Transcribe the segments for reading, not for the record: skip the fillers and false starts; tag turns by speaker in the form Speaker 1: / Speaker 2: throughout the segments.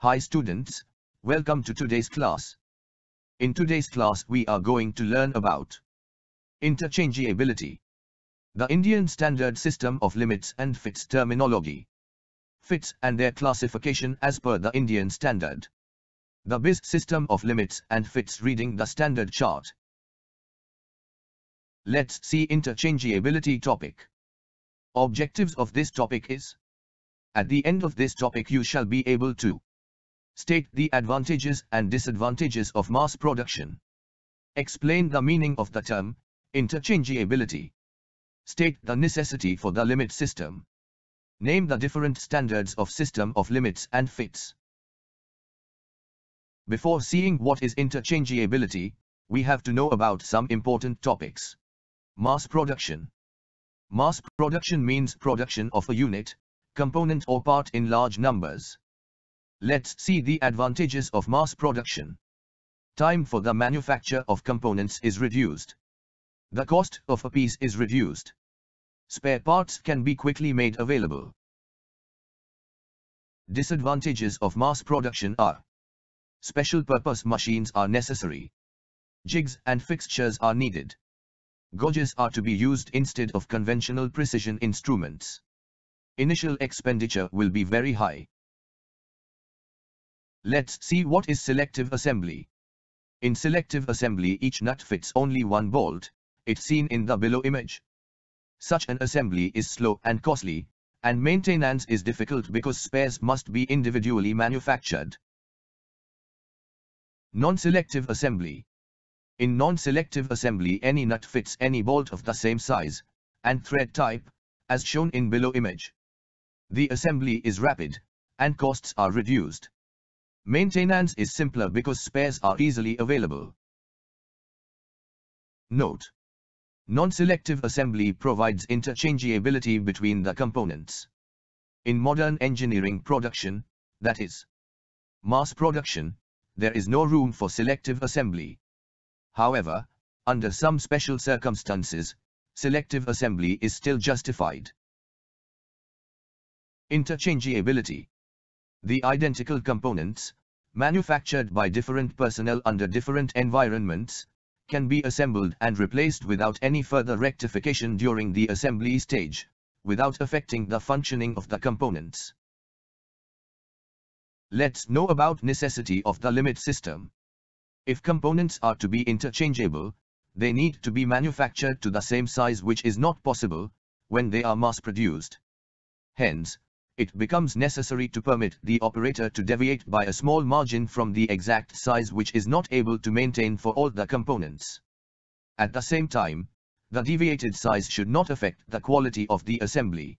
Speaker 1: Hi students, welcome to today's class. In today's class we are going to learn about interchangeability, the Indian Standard System of Limits and Fits terminology, fits and their classification as per the Indian Standard, the BIS system of limits and fits reading the standard chart. Let's see interchangeability topic. Objectives of this topic is: at the end of this topic you shall be able to state the advantages and disadvantages of mass production, explain the meaning of the term interchangeability, state the necessity for the limit system, name the different standards of system of limits and fits. Before seeing what is interchangeability, we have to know about some important topics. Mass production. Mass production means production of a unit, component or part in large numbers. Let's see the advantages of mass production. Time for the manufacture of components is reduced. The cost of a piece is reduced. Spare parts can be quickly made available. Disadvantages of mass production are: special purpose machines are necessary. Jigs and fixtures are needed. Gauges are to be used instead of conventional precision instruments. Initial expenditure will be very high. Let's see what is selective assembly. In selective assembly each nut fits only one bolt, it's seen in the below image. Such an assembly is slow and costly, and maintenance is difficult because spares must be individually manufactured. Non-selective assembly. In non-selective assembly any nut fits any bolt of the same size and thread type, as shown in below image. The assembly is rapid, and costs are reduced. Maintenance is simpler because spares are easily available. Note: non-selective assembly provides interchangeability between the components. In modern engineering production, that is, mass production, there is no room for selective assembly. However, under some special circumstances, selective assembly is still justified. Interchangeability. The identical components, manufactured by different personnel under different environments, can be assembled and replaced without any further rectification during the assembly stage, without affecting the functioning of the components. Let's know about necessity of the limit system. If components are to be interchangeable, they need to be manufactured to the same size, which is not possible when they are mass-produced. Hence, it becomes necessary to permit the operator to deviate by a small margin from the exact size which is not able to maintain for all the components. At the same time, the deviated size should not affect the quality of the assembly.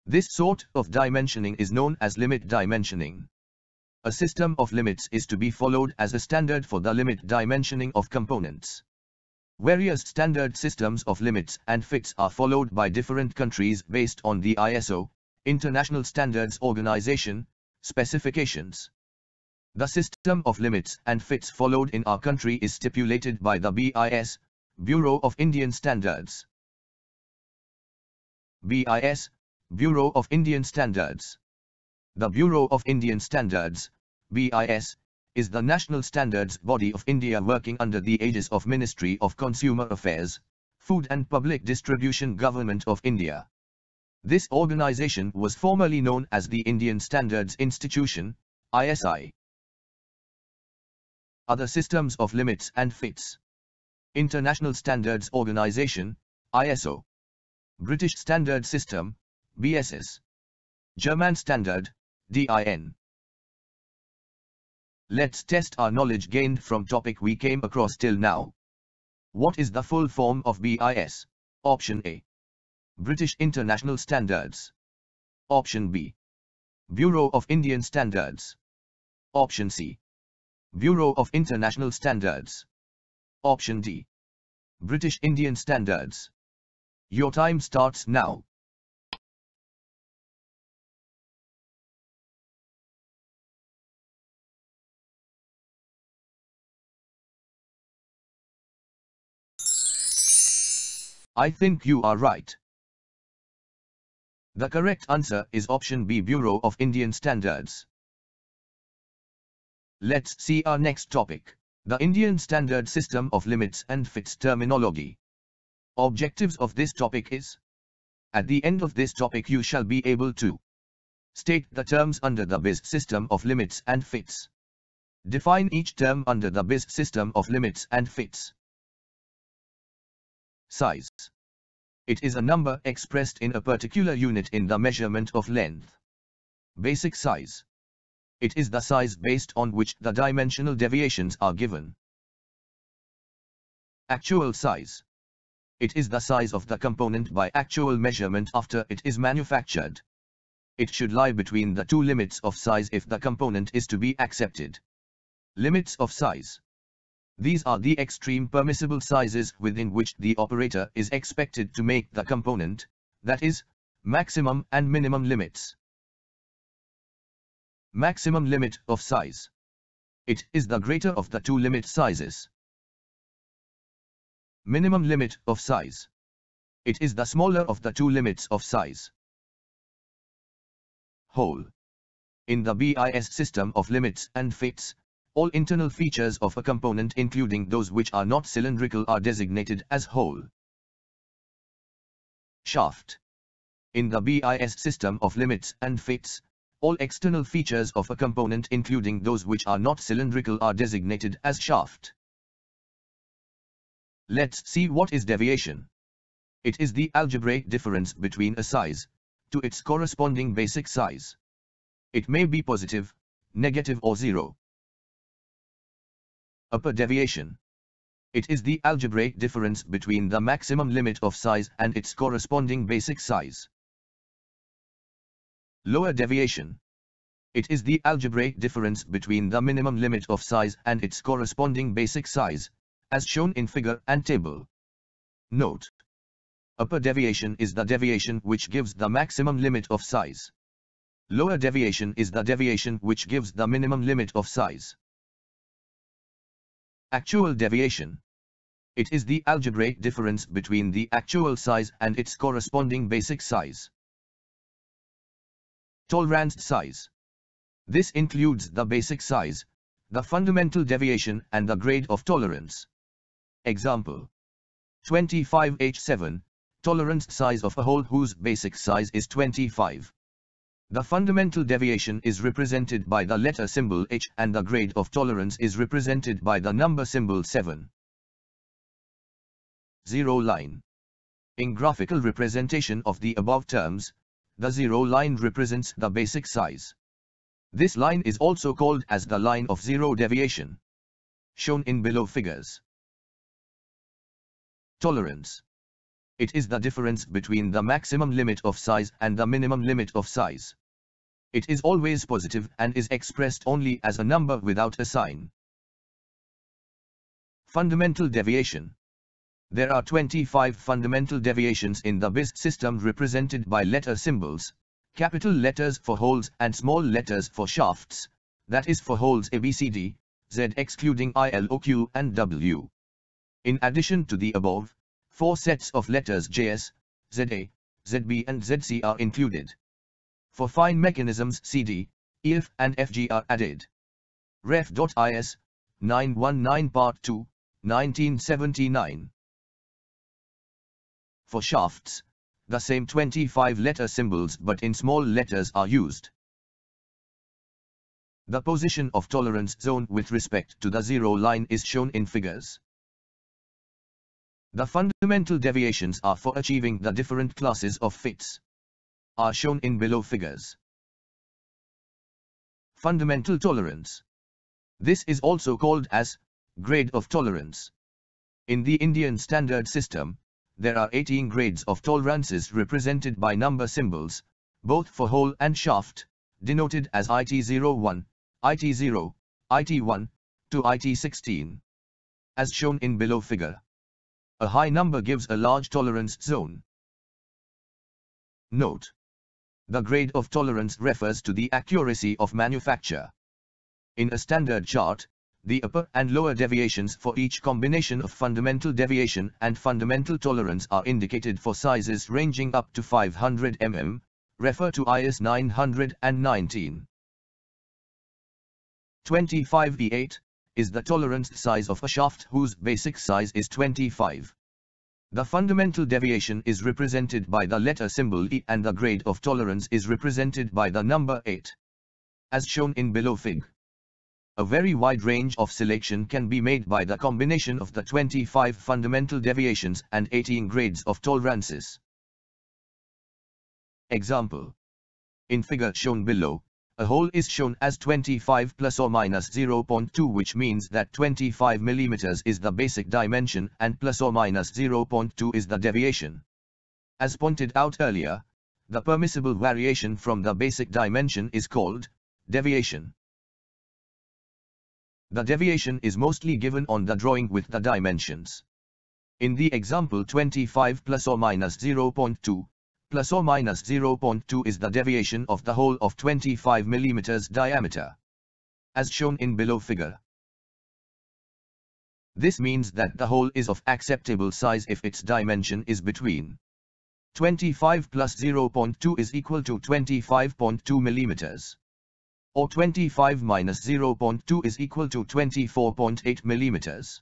Speaker 1: This sort of dimensioning is known as limit dimensioning. A system of limits is to be followed as a standard for the limit dimensioning of components. Various standard systems of limits and fits are followed by different countries based on the ISO, International Standards Organization, specifications. The system of limits and fits followed in our country is stipulated by the BIS, Bureau of Indian Standards. BIS, Bureau of Indian Standards. The Bureau of Indian Standards, BIS, is the national standards body of India working under the aegis of Ministry of Consumer Affairs, Food and Public Distribution Government of India. This organization was formerly known as the Indian Standards Institution, ISI. Other systems of limits and fits. International Standards Organization, ISO. British Standard System, BSS. German Standard, DIN. Let's test our knowledge gained from topic we came across till now. What is the full form of BIS? Option A. British International Standards. Option B. Bureau of Indian Standards. Option C. Bureau of International Standards. Option D. British Indian Standards. Your time starts now. I think you are right. The correct answer is option B, Bureau of Indian Standards. Let's see our next topic, the Indian Standard System of Limits and Fits terminology. Objectives of this topic is: at the end of this topic you shall be able to state the terms under the BIS system of limits and fits. Define each term under the BIS system of limits and fits. Size. It is a number expressed in a particular unit in the measurement of length. Basic size. It is the size based on which the dimensional deviations are given. Actual size. It is the size of the component by actual measurement after it is manufactured. It should lie between the two limits of size if the component is to be accepted. Limits of size. These are the extreme permissible sizes within which the operator is expected to make the component, that is, maximum and minimum limits. Maximum limit of size. It is the greater of the two limit sizes. Minimum limit of size. It is the smaller of the two limits of size. Whole. In the BIS system of limits and fits, all internal features of a component including those which are not cylindrical are designated as whole. Shaft. In the BIS system of limits and fits, all external features of a component including those which are not cylindrical are designated as shaft. Let's see what is deviation. It is the algebraic difference between a size to its corresponding basic size. It may be positive, negative or zero. Upper deviation. It is the algebraic difference between the maximum limit of size and its corresponding basic size. Lower deviation. It is the algebraic difference between the minimum limit of size and its corresponding basic size, as shown in figure and table. Note: upper deviation is the deviation which gives the maximum limit of size. Lower deviation is the deviation which gives the minimum limit of size. Actual deviation. It is the algebraic difference between the actual size and its corresponding basic size. Tolerance size. This includes the basic size, the fundamental deviation and the grade of tolerance. Example: 25H7, tolerance size of a hole whose basic size is 25. The fundamental deviation is represented by the letter symbol H and the grade of tolerance is represented by the number symbol 7. Zero line. In graphical representation of the above terms, the zero line represents the basic size. This line is also called as the line of zero deviation, shown in below figures. Tolerance. It is the difference between the maximum limit of size and the minimum limit of size. It is always positive and is expressed only as a number without a sign. Fundamental deviation. There are 25 fundamental deviations in the BIS system represented by letter symbols, capital letters for holes and small letters for shafts, that is for holes A, B, C, D, Z excluding I, L, O, Q and W. In addition to the above, 4 sets of letters JS, ZA, ZB and ZC are included. For fine mechanisms CD, EF and FG are added. Ref.is, 919 Part 2, 1979. For shafts, the same 25 letter symbols but in small letters are used. The position of tolerance zone with respect to the zero line is shown in figures. The fundamental deviations are for achieving the different classes of fits, are shown in below figures. Fundamental tolerance. This is also called as grade of tolerance. In the Indian standard system, there are 18 grades of tolerances represented by number symbols, both for hole and shaft, denoted as IT01, IT0, IT1, to IT16. As shown in below figure. A high number gives a large tolerance zone. Note: the grade of tolerance refers to the accuracy of manufacture. In a standard chart, the upper and lower deviations for each combination of fundamental deviation and fundamental tolerance are indicated for sizes ranging up to 500 mm, Refer to IS 919. 25E8 is the tolerance size of a shaft whose basic size is 25. The fundamental deviation is represented by the letter symbol E and the grade of tolerance is represented by the number 8. As shown in below fig. A very wide range of selection can be made by the combination of the 25 fundamental deviations and 18 grades of tolerances. Example. In figure shown below, a hole is shown as 25 plus or minus 0.2, which means that 25 mm is the basic dimension and plus or minus 0.2 is the deviation. As pointed out earlier, the permissible variation from the basic dimension is called deviation. The deviation is mostly given on the drawing with the dimensions. In the example 25 plus or minus 0.2, plus or minus 0.2 is the deviation of the hole of 25 mm diameter. As shown in below figure. This means that the hole is of acceptable size if its dimension is between 25 plus 0.2 is equal to 25.2 mm. Or 25 minus 0.2 is equal to 24.8 mm.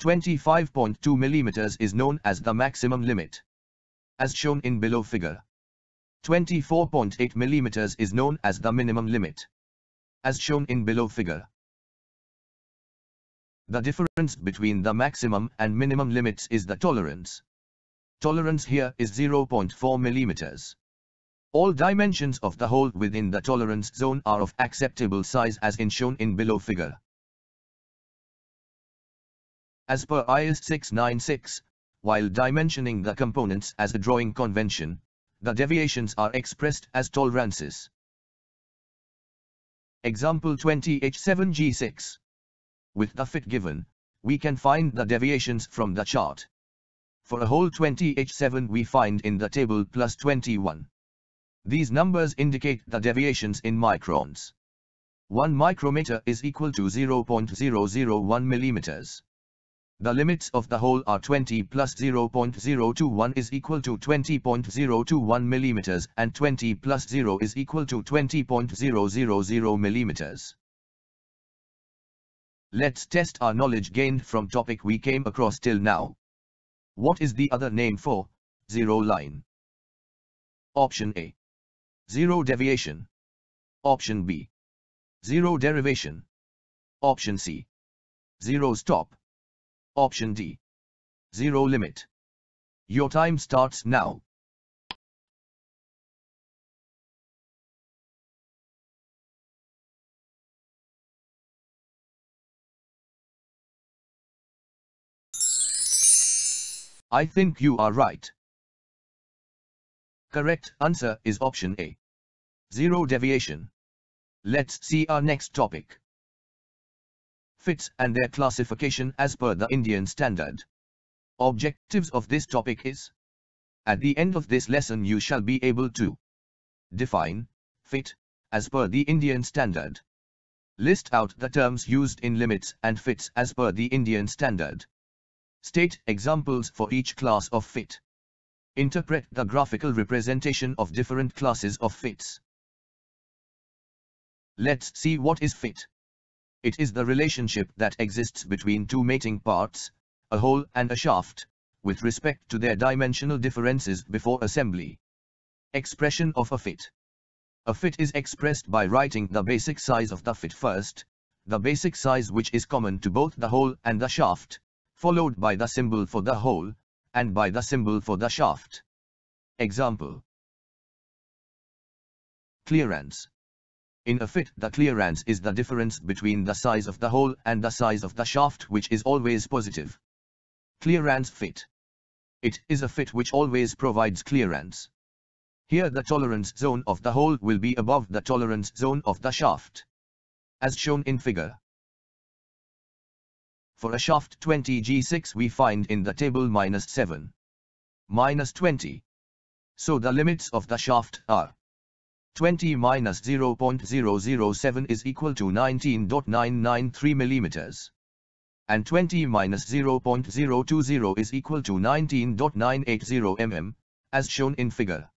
Speaker 1: 25.2 mm is known as the maximum limit. As shown in below figure. 24.8 mm is known as the minimum limit. As shown in below figure. The difference between the maximum and minimum limits is the tolerance. Tolerance here is 0.4 mm. All dimensions of the hole within the tolerance zone are of acceptable size as shown in below figure. As per IS 696, while dimensioning the components as a drawing convention, the deviations are expressed as tolerances. Example 20H7G6. With the fit given, we can find the deviations from the chart. For a hole 20H7 we find in the table plus 21. These numbers indicate the deviations in microns. 1 micrometer is equal to 0.001 mm. The limits of the hole are 20 plus 0.021 is equal to 20.021 mm and 20 plus 0 is equal to 20.000 mm. Let's test our knowledge gained from topic we came across till now. What is the other name for zero line? Option A. Zero deviation. Option B. Zero derivation. Option C. Zero stop. Option D. Zero limit. Your time starts now. I think you are right. Correct answer is option A. Zero deviation. Let's see our next topic. Fits and their classification as per the Indian standard. Objectives of this topic is: at the end of this lesson you shall be able to define fit as per the Indian standard, list out the terms used in limits and fits as per the Indian standard, state examples for each class of fit, interpret the graphical representation of different classes of fits. Let's see what is fit. It is the relationship that exists between two mating parts, a hole and a shaft, with respect to their dimensional differences before assembly. Expression of a fit. A fit is expressed by writing the basic size of the fit first, the basic size which is common to both the hole and the shaft, followed by the symbol for the hole, and by the symbol for the shaft. Example. Clearance. In a fit, the clearance is the difference between the size of the hole and the size of the shaft, which is always positive. Clearance fit. It is a fit which always provides clearance. Here the tolerance zone of the hole will be above the tolerance zone of the shaft, as shown in figure. For a shaft 20G6 we find in the table -7, -20. So the limits of the shaft are 20 minus 0.007 is equal to 19.993 mm. And 20 minus 0.020 is equal to 19.980 mm, as shown in figure.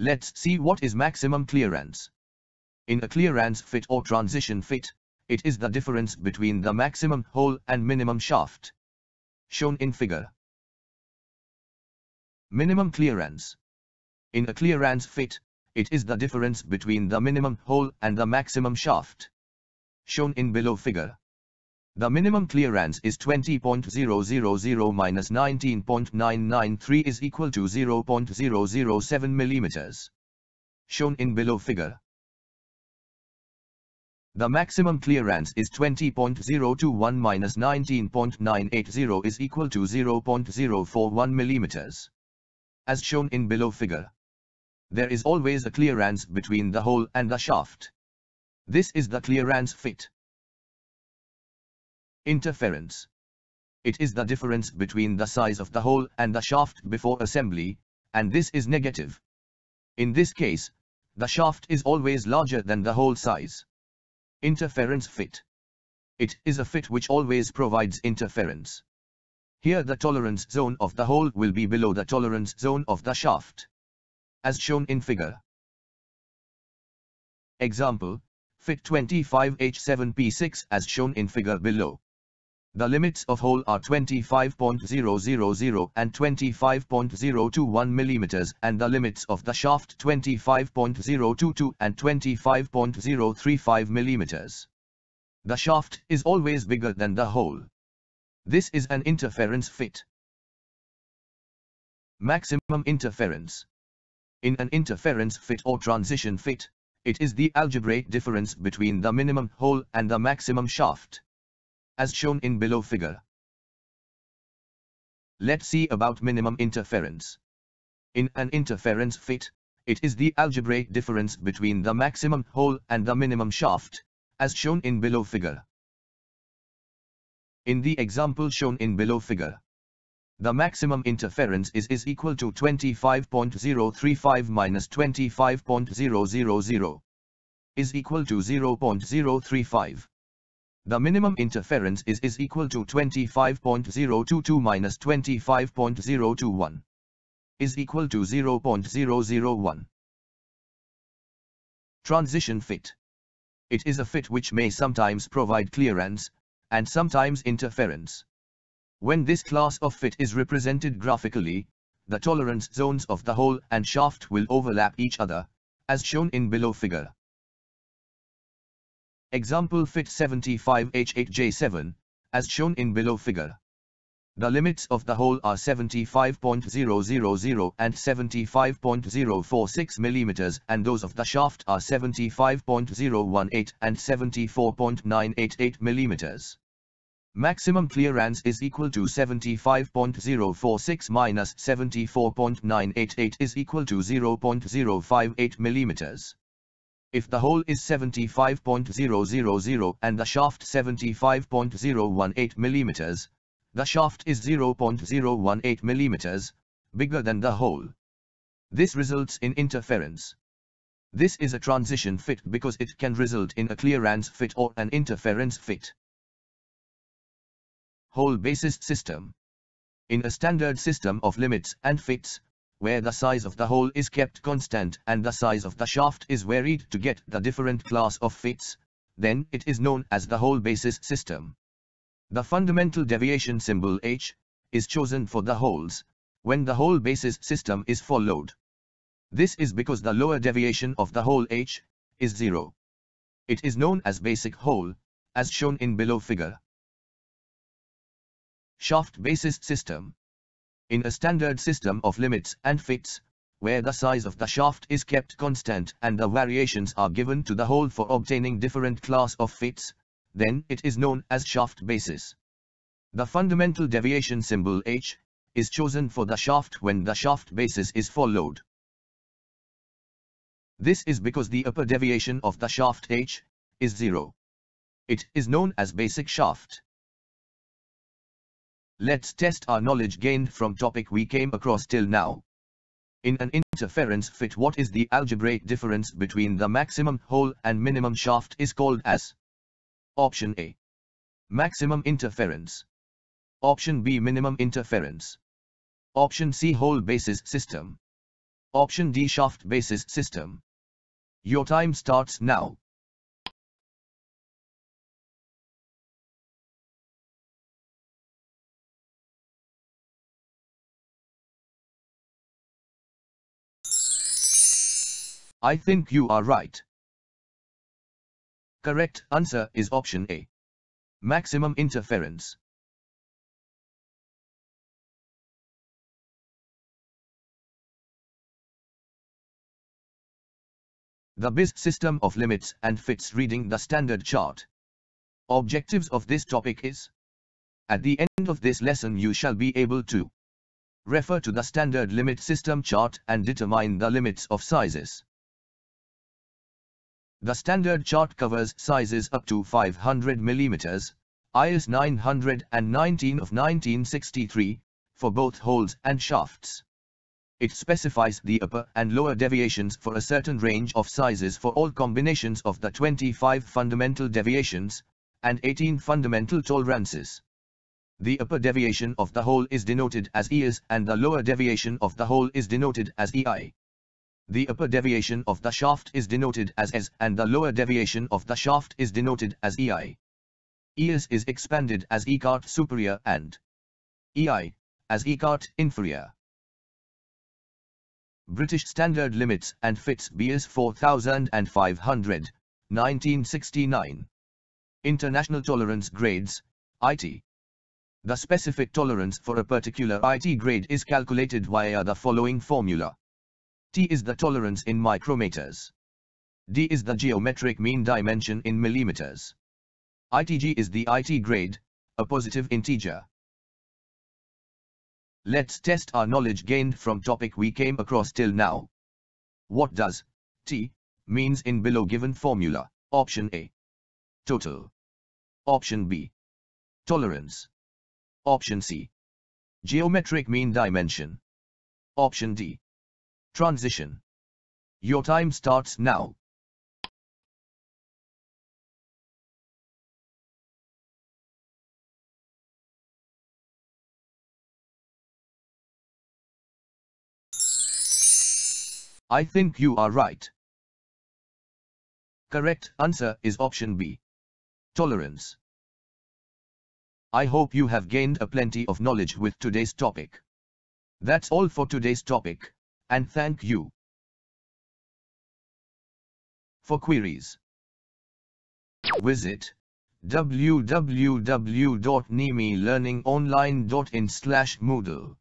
Speaker 1: Let's see what is maximum clearance. In a clearance fit or transition fit, it is the difference between the maximum hole and minimum shaft. Shown in figure. Minimum clearance. In a clearance fit, it is the difference between the minimum hole and the maximum shaft. Shown in below figure. The minimum clearance is 20.000 minus 19.993 is equal to 0.007 millimeters. Shown in below figure. The maximum clearance is 20.021 minus 19.980 is equal to 0.041 millimeters. As shown in below figure. There is always a clearance between the hole and the shaft. This is the clearance fit. Interference. It is the difference between the size of the hole and the shaft before assembly, and this is negative. In this case, the shaft is always larger than the hole size. Interference fit. It is a fit which always provides interference. Here the tolerance zone of the hole will be below the tolerance zone of the shaft. As shown in figure. Example, fit 25H7P6 as shown in figure below. The limits of hole are 25.000 and 25.021 mm and the limits of the shaft 25.022 and 25.035 mm. The shaft is always bigger than the hole. This is an interference fit. Maximum interference. In an interference fit or transition fit, it is the algebraic difference between the minimum hole and the maximum shaft. As shown in below figure. Let's see about minimum interference. In an interference fit, it is the algebraic difference between the maximum hole and the minimum shaft, as shown in below figure. In the example shown in below figure, the maximum interference is equal to 25.035 minus 25.000 is equal to 0.035. The minimum interference is equal to 25.022 minus 25.021 is equal to 0.001. Transition fit. It is a fit which may sometimes provide clearance and sometimes interference. When this class of fit is represented graphically, the tolerance zones of the hole and shaft will overlap each other, as shown in below figure. Example fit 75H8J7, as shown in below figure. The limits of the hole are 75.000 and 75.046 mm and those of the shaft are 75.018 and 74.988 mm. Maximum clearance is equal to 75.046 minus 74.988 is equal to 0.058 mm. If the hole is 75.000 and the shaft 75.018 mm, the shaft is 0.018 mm bigger than the hole. This results in interference. This is a transition fit because it can result in a clearance fit or an interference fit. Hole basis system. In a standard system of limits and fits, where the size of the hole is kept constant and the size of the shaft is varied to get the different class of fits, then it is known as the hole basis system. The fundamental deviation symbol H is chosen for the holes when the hole basis system is followed. This is because the lower deviation of the hole H is 0. It is known as basic hole, as shown in below figure. Shaft basis system. In a standard system of limits and fits, where the size of the shaft is kept constant and the variations are given to the hole for obtaining different class of fits, then it is known as shaft basis. The fundamental deviation symbol H is chosen for the shaft when the shaft basis is followed. This is because the upper deviation of the shaft H is 0. It is known as basic shaft. Let's test our knowledge gained from topic we came across till now. In an interference fit, what is the algebraic difference between the maximum hole and minimum shaft is called as? Option A. Maximum interference. Option B. Minimum interference. Option C. Hole basis system. Option D, shaft basis system. Your time starts now. I think you are right. Correct answer is option A. Maximum interference. The BIS system of limits and fits reading the standard chart. Objectives of this topic is: at the end of this lesson you shall be able to refer to the standard limit system chart and determine the limits of sizes. The standard chart covers sizes up to 500 mm, IS 919 of 1963, for both holes and shafts. It specifies the upper and lower deviations for a certain range of sizes for all combinations of the 25 fundamental deviations and 18 fundamental tolerances. The upper deviation of the hole is denoted as ES and the lower deviation of the hole is denoted as EI. The upper deviation of the shaft is denoted as S and the lower deviation of the shaft is denoted as EI. ES is expanded as E-cart superior and EI as E-cart inferior. British Standard Limits and Fits BS 4500, 1969. International Tolerance Grades, IT. The specific tolerance for a particular IT grade is calculated via the following formula. T is the tolerance in micrometers. D is the geometric mean dimension in millimeters. ITG is the IT grade, a positive integer. Let's test our knowledge gained from topic we came across till now. What does T means in below given formula? Option A. Total. Option B. Tolerance. Option C. Geometric mean dimension. Option D. Transition. Your time starts now. I think you are right. Correct answer is option B. Tolerance. I hope you have gained a plenty of knowledge with today's topic. That's all for today's topic, and thank you. For queries, visit www.nemelearningonline.in/moodle.